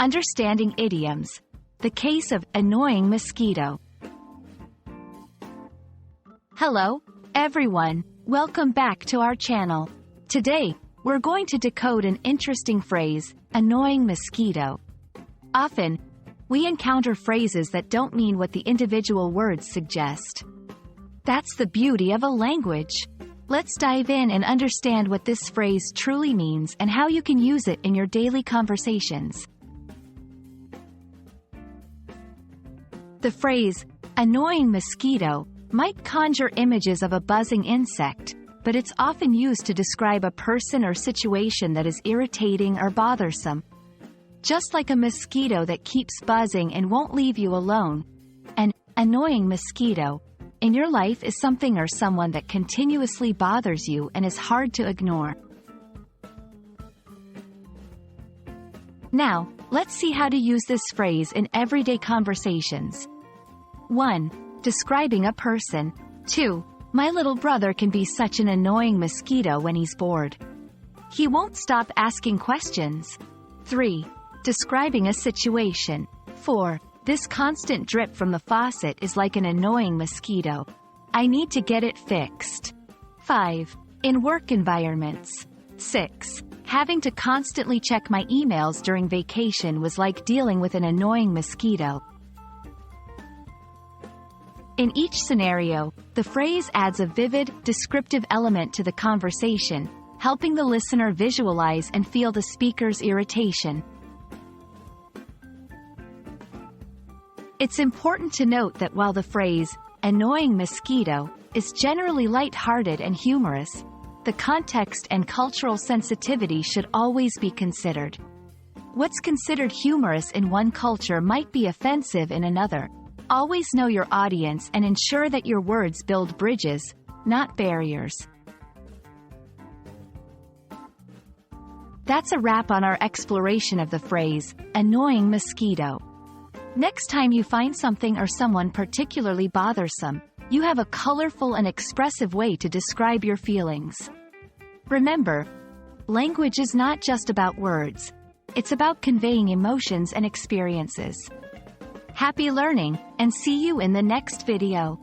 Understanding idioms. The case of annoying mosquito. Hello, everyone. Welcome back to our channel. Today, we're going to decode an interesting phrase, annoying mosquito. Often, we encounter phrases that don't mean what the individual words suggest. That's the beauty of a language. Let's dive in and understand what this phrase truly means and how you can use it in your daily conversations. The phrase, annoying mosquito, might conjure images of a buzzing insect, but it's often used to describe a person or situation that is irritating or bothersome. Just like a mosquito that keeps buzzing and won't leave you alone, an annoying mosquito in your life is something or someone that continuously bothers you and is hard to ignore. Now, let's see how to use this phrase in everyday conversations. 1. Describing a person. 2. My little brother can be such an annoying mosquito when he's bored. He won't stop asking questions. 3. Describing a situation. 4. This constant drip from the faucet is like an annoying mosquito. I need to get it fixed. 5. In work environments. 6. Having to constantly check my emails during vacation was like dealing with an annoying mosquito. In each scenario, the phrase adds a vivid, descriptive element to the conversation, helping the listener visualize and feel the speaker's irritation. It's important to note that while the phrase, annoying mosquito, is generally light-hearted and humorous, the context and cultural sensitivity should always be considered. What's considered humorous in one culture might be offensive in another. Always know your audience and ensure that your words build bridges, not barriers. That's a wrap on our exploration of the phrase, annoying mosquito. Next time you find something or someone particularly bothersome, you have a colorful and expressive way to describe your feelings. Remember, language is not just about words. It's about conveying emotions and experiences. Happy learning, and see you in the next video.